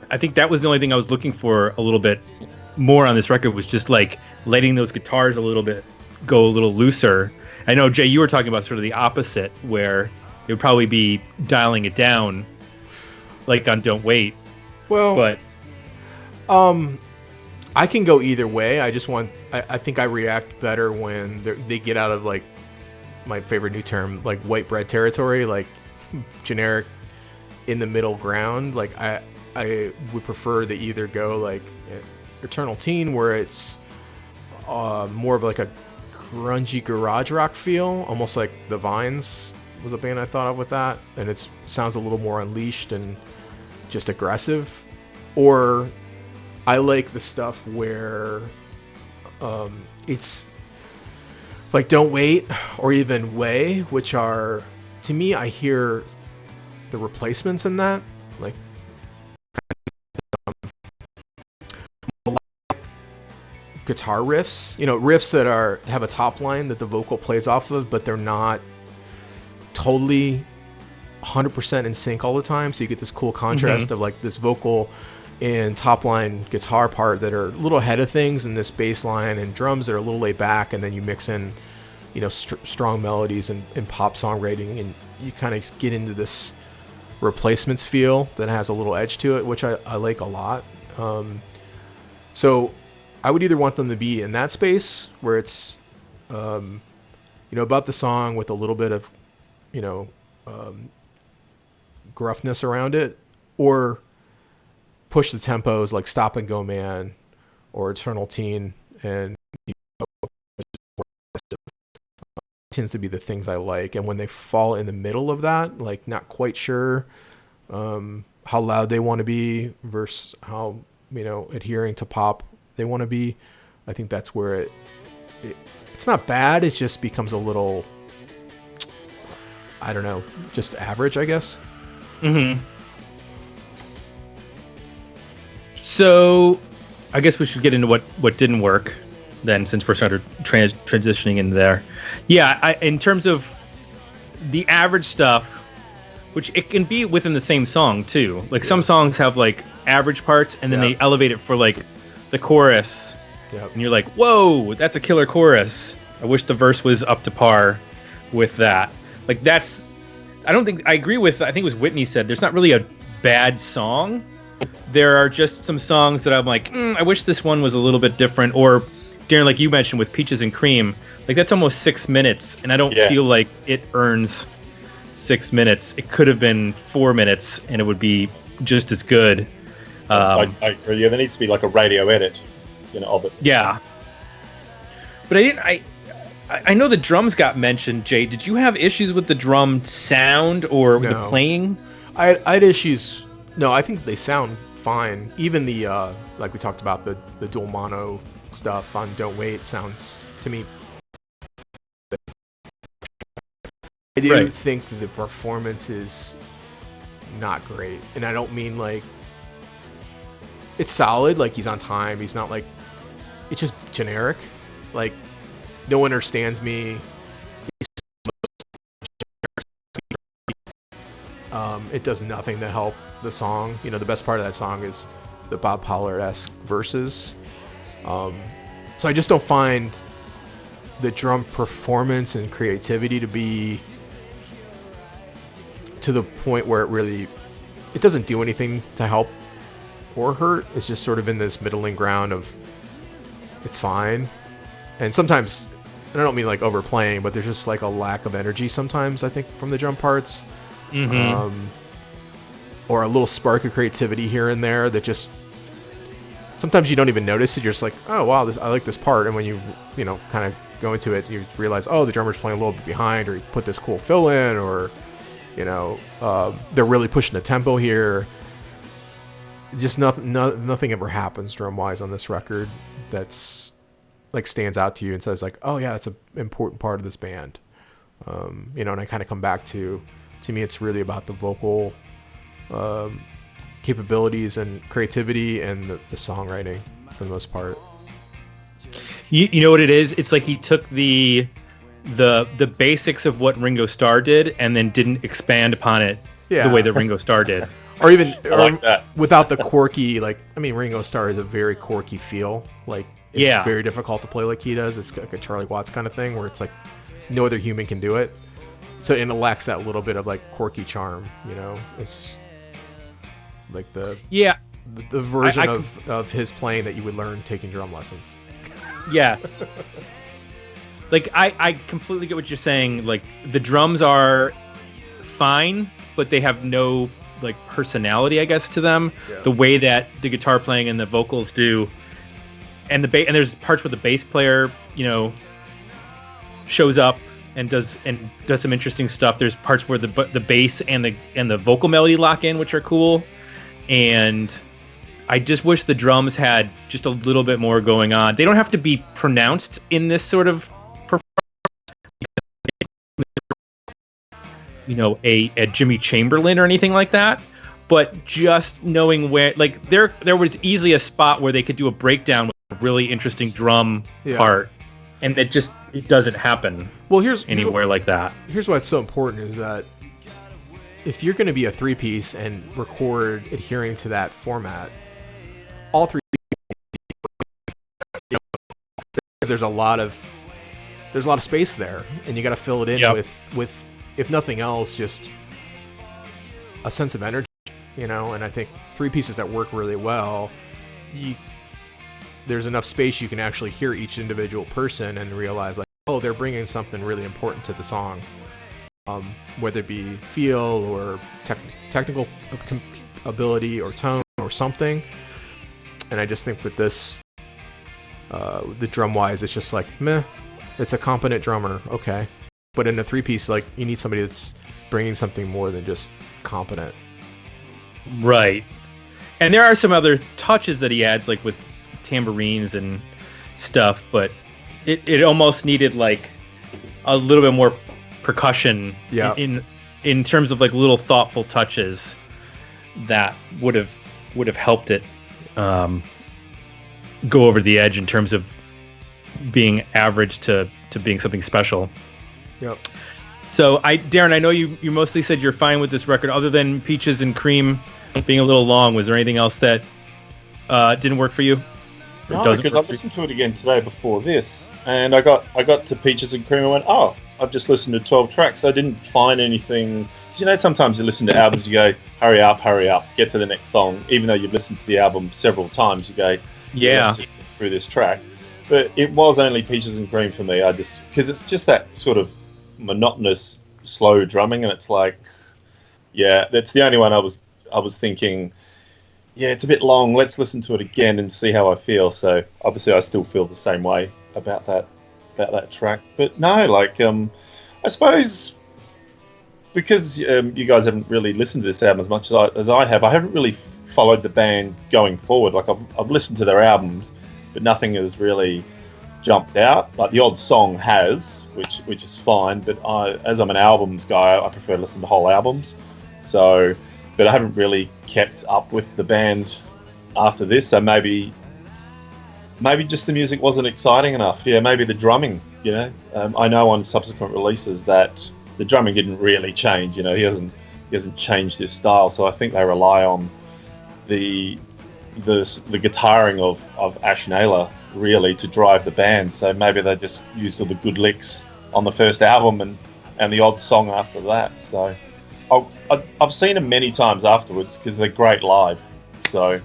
I think that was the only thing I was looking for a little bit more on this record, was just like letting those guitars a little bit go a little looser. I know, Jay, you were talking about sort of the opposite, where it would probably be dialing it down, like on Don't Wait. Well, but I can go either way. I think I react better when they get out of, like, my favorite new term, like white bread territory, like generic in the middle ground. Like I would prefer to either go like Eternal Teen, where it's more of like a grungy garage rock feel, almost like The Vines was a band I thought of with that, and it sounds a little more unleashed and just aggressive. Or I like the stuff where it's like Don't Wait or even Way, which are, to me, I hear the Replacements in that, like guitar riffs, riffs that have a top line that the vocal plays off of, but they're not totally 100% in sync all the time. So you get this cool contrast of like this vocal and top line guitar part that are a little ahead of things, and this bass line and drums that are a little laid back, and then you mix in, strong melodies and pop songwriting, and you kind of get into this Replacements feel that has a little edge to it, which I like a lot. So I would either want them to be in that space where it's, about the song with a little bit of, gruffness around it, or push the tempos like Stop and Go Man or Eternal Teen, and tends to be the things I like. And when they fall in the middle of that, like not quite sure how loud they want to be versus how, adhering to pop they want to be, I think that's where it's not bad, it just becomes a little, I don't know, just average, I guess. So I guess we should get into what didn't work then, since we're started transitioning into there. Yeah, in terms of the average stuff, which it can be within the same song too. Like some songs have like average parts, and then they elevate it for like the chorus, and you're like, whoa, that's a killer chorus. I wish the verse was up to par with that. Like that's, I agree with, I think it was Whitney said, there's not really a bad song. There are just some songs that I'm like, I wish this one was a little bit different. Or Darren, like you mentioned with Peaches and Cream, like that's almost 6 minutes, and I don't feel like it earns 6 minutes. It could have been 4 minutes, and it would be just as good. I agree. Yeah, there needs to be like a radio edit, of it. Yeah. But I know the drums got mentioned, Jay. Did you have issues with the drum sound or the playing? I had issues. No, I think they sound fine. Even the, like we talked about, the dual mono stuff on Don't Wait sounds, to me, I do think the performance is not great. And I don't mean like, it's solid, like he's on time, he's not like, it's just generic. Like, no one understands me. It does nothing to help the song. The best part of that song is the Bob Pollard-esque verses. So I just don't find the drum performance and creativity to be to the point where it doesn't do anything to help or hurt. It's just sort of in this middling ground of it's fine. And sometimes, and I don't mean like overplaying, but there's just like a lack of energy sometimes, I think, from the drum parts. Or a little spark of creativity here and there that just sometimes you don't even notice it. You're just like, oh wow, I like this part. And when you kind of go into it, you realize, oh, the drummer's playing a little bit behind, or he put this cool fill in, or they're really pushing the tempo here. Just nothing ever happens drum wise on this record that's like stands out to you and says like, oh yeah, that's an important part of this band. And I kind of come back to me, it's really about the vocal capabilities and creativity and the songwriting for the most part. You know what it is? It's like he took the basics of what Ringo Starr did and then didn't expand upon it the way that Ringo Starr did. Or even like that. Without the quirky, like, I mean, Ringo Starr is a very quirky feel. Like, it's very difficult to play like he does. It's like a Charlie Watts kind of thing where it's like no other human can do it. So, and it lacks that little bit of like quirky charm, It's just like the version of his playing that you would learn taking drum lessons. Yes. Like, I completely get what you're saying. Like, the drums are fine, but they have no like personality, I guess, to them. The way that the guitar playing and the vocals do. and there's parts where the bass player, shows up and does some interesting stuff. There's parts where the bass and the vocal melody lock in, which are cool. And I just wish the drums had just a little bit more going on. They don't have to be pronounced in this sort of performance. A Jimmy Chamberlin or anything like that. But just knowing where, like, there was easily a spot where they could do a breakdown with a really interesting drum part, and it doesn't happen. Well, here's like that. Here's why it's so important is that if you're going to be a 3-piece and record adhering to that format, all 3, there's a lot of space there, and you got to fill it in with if nothing else, just a sense of energy. And I think 3 pieces that work really well, there's enough space you can actually hear each individual person and realize, like, oh, they're bringing something really important to the song, whether it be feel or technical ability or tone or something. And I just think with this, the drum wise, it's just like, meh, it's a competent drummer, okay. But in a 3-piece, like, you need somebody that's bringing something more than just competent. Right. And there are some other touches that he adds, like with tambourines and stuff, but it almost needed like a little bit more percussion in terms of like little thoughtful touches that would have helped it go over the edge in terms of being average to being something special. Yep. So Darren, I know you mostly said you're fine with this record, other than Peaches and Cream being a little long. Was there anything else that didn't work for you? No, because I listened to it again today before this, and I got to Peaches and Cream and went, oh, I've just listened to 12 tracks. I didn't find anything. Sometimes you listen to albums, you go, hurry up, get to the next song. Even though you've listened to the album several times, you go, let's just get through this track. But it was only Peaches and Cream for me. Because it's just that sort of monotonous, slow drumming, and it's like, that's the only one I was thinking, it's a bit long, let's listen to it again and see how I feel. So obviously I still feel the same way about that track. But no, like I suppose because you guys haven't really listened to this album as much as I have, I haven't really followed the band going forward. Like I've listened to their albums, but nothing has really jumped out. Like the odd song has, which is fine, but as I'm an albums guy, I prefer to listen to whole albums. So, but I haven't really kept up with the band after this. So maybe just the music wasn't exciting enough. Yeah, maybe the drumming. I know on subsequent releases that the drumming didn't really change. He hasn't changed his style. So I think they rely on the guitaring of Ash Naylor really to drive the band. So maybe they just used all the good licks on the first album and the odd song after that. So I've seen them many times afterwards because they're great live. So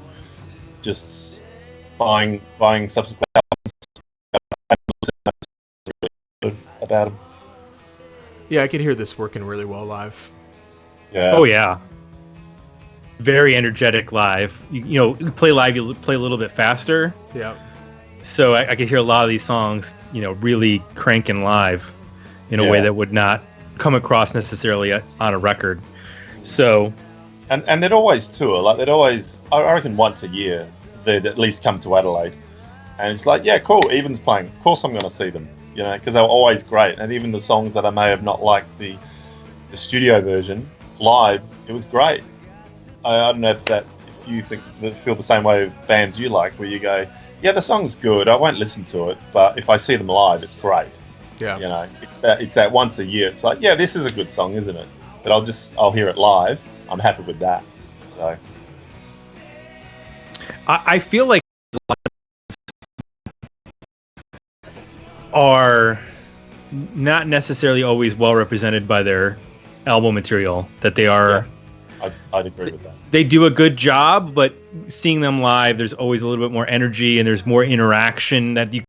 just buying subsequent albums about them. Yeah, I could hear this working really well live. Yeah. Oh yeah. Very energetic live. You play live, you play a little bit faster. Yeah. So I could hear a lot of these songs, really cranking live in a way that would not come across necessarily on a record. So, and they'd always tour. Like I reckon once a year they'd at least come to Adelaide, and it's like, yeah, cool. Evan's playing. Of course, I'm going to see them. Because they were always great. And even the songs that I may have not liked the studio version live, it was great. I don't know if you feel the same way with bands you like, where you go, yeah, the song's good. I won't listen to it, but if I see them live, it's great. Yeah. It's that once a year. It's like, yeah, this is a good song, isn't it? But I'll hear it live. I'm happy with that. So I feel like are not necessarily always well represented by their album material. That they are. Yeah, I'd agree with that. They do a good job, but seeing them live, there's always a little bit more energy and there's more interaction that you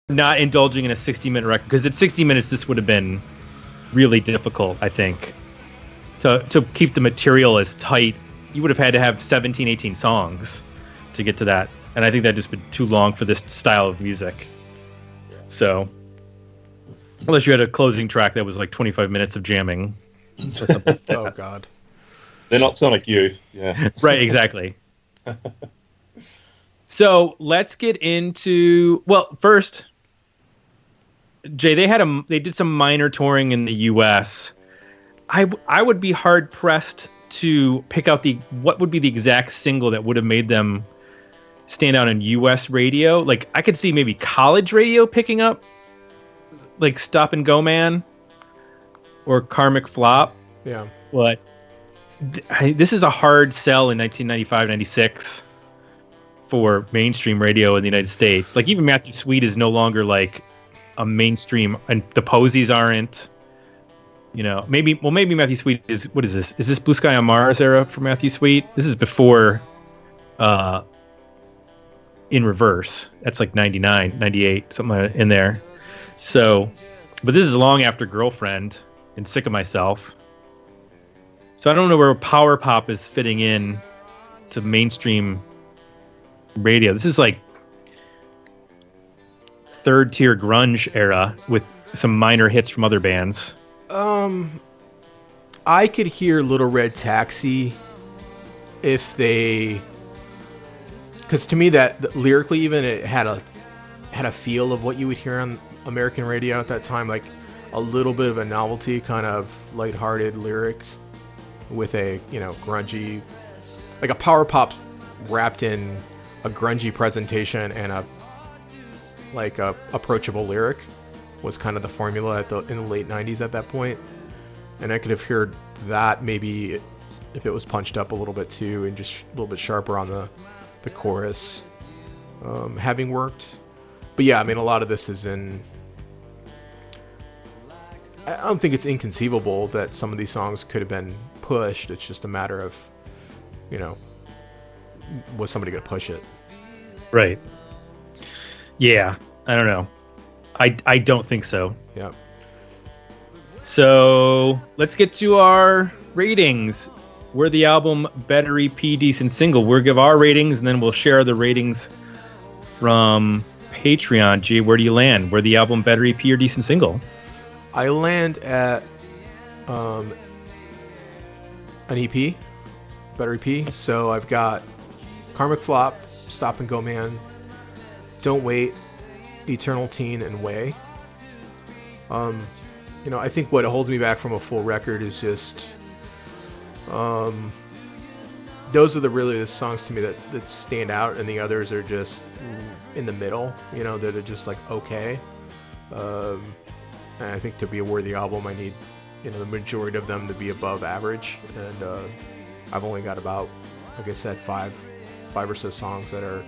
not indulging in a 60-minute record, because at 60 minutes this would have been really difficult, I think, to keep the material as tight. You would have had to have 17, 18 songs to get to that, and I think that just been too long for this style of music. So, unless you had a closing track that was like 25 minutes of jamming. Oh God, they're not Sonic Youth, yeah. Right, exactly. So let's get into, well, first, Jay, they did some minor touring in the U.S. I would be hard pressed to pick out what would be the exact single that would have made them stand out in U.S. radio. Like, I could see maybe college radio picking up, like Stop and Go Man or Karmic Flop. Yeah. But this is a hard sell in 1995, 96 for mainstream radio in the United States. Like, even Matthew Sweet is no longer like a mainstream, and the Posies aren't. You know, maybe Matthew Sweet is, what is this? Is this Blue Sky on Mars era for Matthew Sweet? This is before In Reverse. That's like 99, 98, something in there. So, but this is long after Girlfriend and Sick of Myself. So I don't know where power pop is fitting in to mainstream radio. This is like third tier grunge era with some minor hits from other bands. I could hear Little Red Taxi if they, because to me that lyrically even it had a feel of what you would hear on American radio at that time, like a little bit of a novelty, kind of lighthearted lyric with a, you know, grungy, like a power pop wrapped in a grungy presentation and a approachable lyric was kind of the formula in the late 90s at that point. And I could have heard that maybe if it was punched up a little bit too and just a little bit sharper on the chorus, having worked. But yeah, I mean, a lot of this is in, I don't think it's inconceivable that some of these songs could have been pushed. It's just a matter of, you know, was somebody going to push it? Right. Yeah, I don't know. I don't think so. Yeah. So let's get to our ratings. We're the album, better EP, decent single. We'll give our ratings and then we'll share the ratings from Patreon. Gee, where do you land? We're the album, better EP, or decent single? I land at an EP, better EP. So I've got Karmic Flop, Stop and Go Man, Don't Wait, Eternal Teen, and Way. You know, I think what holds me back from a full record is just those are the songs to me that stand out, and the others are just in the middle, you know, that are just like okay. And I think to be a worthy album, I need, you know, the majority of them to be above average, and I've only got about, like I said, five or so songs that are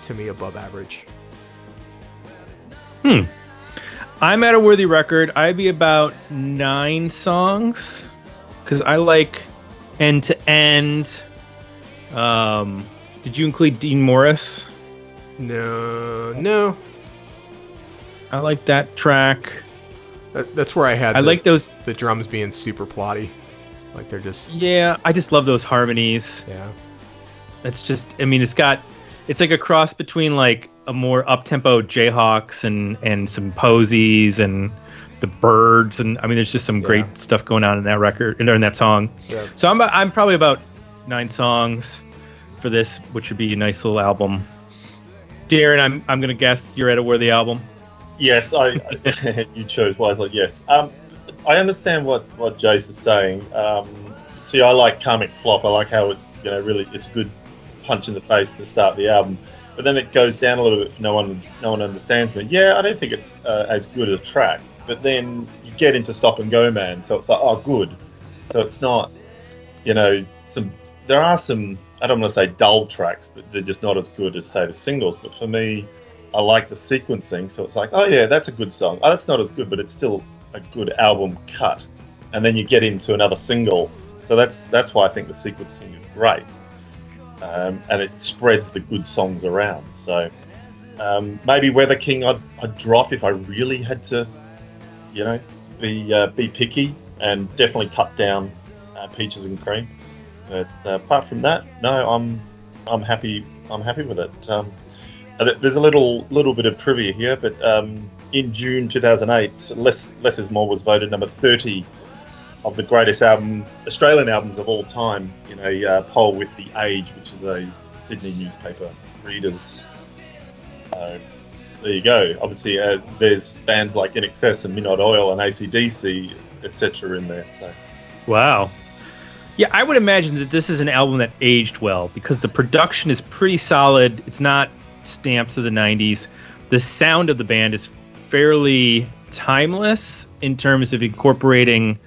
to me above average. I'm at a worthy record. I'd be about 9 songs because I like End to End. Did you include Dean Morris? No. I like that track. That's where I had. I like those, the drums being super plotty, like they're just. Yeah, I just love those harmonies. Yeah. That's just. I mean, it's like a cross between like a more up-tempo Jayhawks and some Posies and the Birds, and I mean, there's just some great stuff going on in that record, in that song. Yeah. So I'm probably about 9 songs for this, which would be a nice little album. Darren, I'm gonna guess you're at a worthy album. Yes, you chose wisely. Yes, I understand what Jace is saying. See, I like Karmic Flop. I like how it's, you know, really it's a good punch in the face to start the album. But then it goes down a little bit. No one understands me. Yeah, I don't think it's as good a track. But then you get into Stop and Go Man, so it's like, oh, good. So it's not, you know, there are some, I don't want to say dull tracks, but they're just not as good as, say, the singles. But for me, I like the sequencing, so it's like, oh yeah, that's a good song. Oh, that's not as good, but it's still a good album cut. And then you get into another single, so that's why I think the sequencing is great. And it spreads the good songs around. So Maybe Weather King I'd drop if I really had to, be picky, and definitely cut down Peaches and Cream. But apart from that, no, I'm happy. I'm happy with it. There's a little bit of trivia here, but in June 2008, Less Is More was voted number 30 of the greatest Australian albums of all time in a poll with The Age, which is a Sydney newspaper readers. There you go. Obviously, there's bands like INXS and Midnight Oil and AC/DC, etc. in there. So, wow. Yeah, I would imagine that this is an album that aged well because the production is pretty solid. It's not stamps of the 90s. The sound of the band is fairly timeless in terms of incorporating,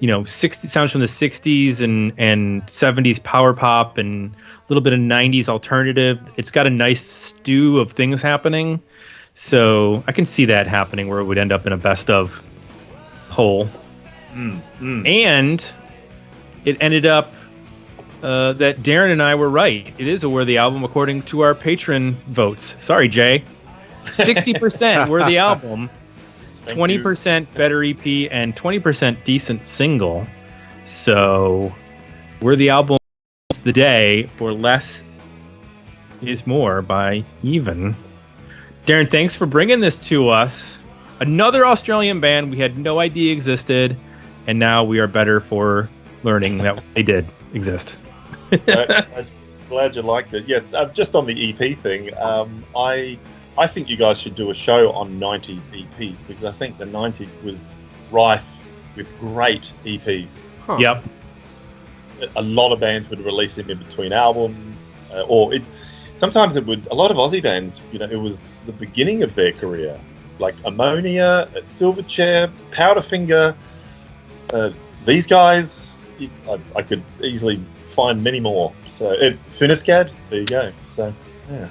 60 sounds from the 60s and 70s power pop and a little bit of 90s alternative. It's got a nice stew of things happening. So I can see that happening where it would end up in a best of poll. And it ended up that Darren and I were right. It is a worthy album according to our patron votes. Sorry, Jay. 60% worthy album, 20% better EP, and 20% decent single. So worthy album the day for Less Is More by Even. Darren, thanks for bringing this to us. Another Australian band we had no idea existed, and now we are better for learning that they did exist. I'm glad you liked it. Yes, just on the EP thing, I think you guys should do a show on 90s EPs because I think the 90s was rife with great EPs. Huh. Yep. A lot of bands would release them in between albums, sometimes it would. A lot of Aussie bands, it was the beginning of their career, like Ammonia, Silverchair, Powderfinger. These guys, I could easily find many more. So Finiscad, there you go. So yeah.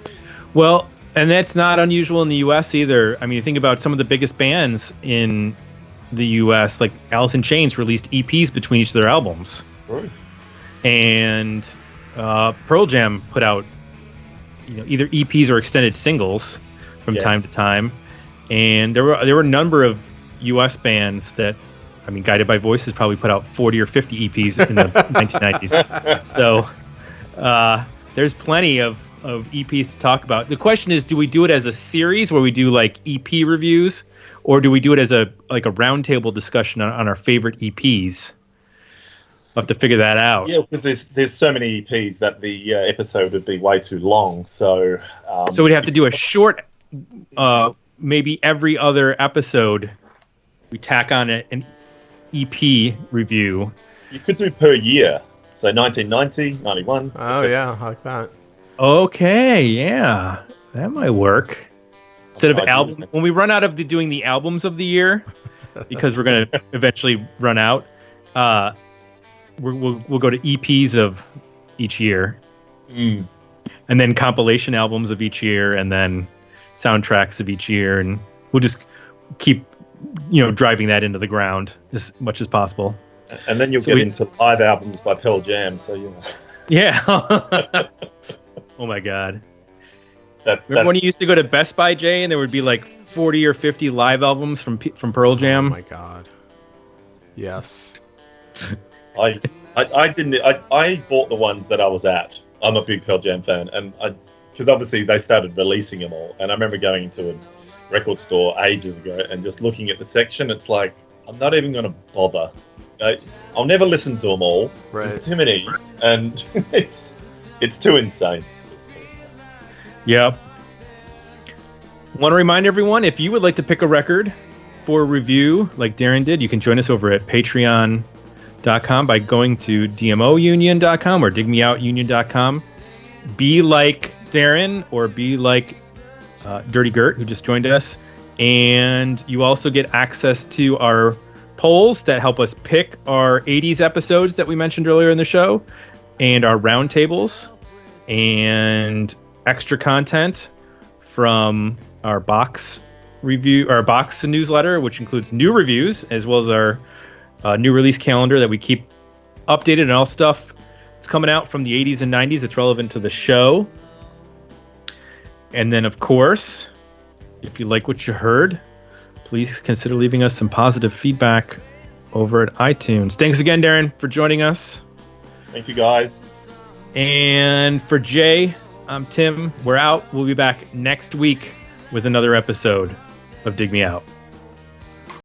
Well, and that's not unusual in the U.S. either. I mean, think about some of the biggest bands in the U.S., like Alice in Chains released EPs between each of their albums. Right. And Pearl Jam put out, either EPs or extended singles from time to time. And there were a number of U.S. bands that, Guided by Voices probably put out 40 or 50 EPs in the 1990s. So there's plenty of EPs to talk about. The question is, do we do it as a series where we do like EP reviews, or do we do it as a roundtable discussion on our favorite EPs? We'll have to figure that out. Yeah, because there's so many EPs that the episode would be way too long. So we'd have to do a short, maybe every other episode, we tack on an EP review. You could do per year. So 1990, 91. Oh, yeah, I like that. Okay, yeah. That might work. Instead of album, when we run out of doing the albums of the year, because we're going to eventually run out, we'll go to EPs of each year. And then compilation albums of each year, and then soundtracks of each year, and we'll just keep driving that into the ground as much as possible. And then you'll get into live albums by Pearl Jam, so Yeah. Oh my God. Remember when you used to go to Best Buy, Jay, and there would be like 40 or 50 live albums from Pearl Jam? Oh my God. Yes. I bought the ones that I was at. I'm a big Pearl Jam fan, and because obviously they started releasing them all, and I remember going into a record store ages ago and just looking at the section. It's like, I'm not even going to bother. I'll never listen to them all. Right. There's too many, and it's too insane. Yep. Want to remind everyone, if you would like to pick a record for review like Darren did, you can join us over at patreon.com by going to dmounion.com or digmeoutunion.com. Be like Darren or be like Dirty Gert, who just joined us. And you also get access to our polls that help us pick our 80s episodes that we mentioned earlier in the show, and our roundtables, and extra content from our box newsletter, which includes new reviews, as well as our new release calendar that we keep updated, and all stuff that's coming out from the 80s and 90s that's relevant to the show. And then, of course, if you like what you heard, please consider leaving us some positive feedback over at iTunes. Thanks again, Darren, for joining us. Thank you, guys. And for Jay, I'm Tim. We're out. We'll be back next week with another episode of Dig Me Out.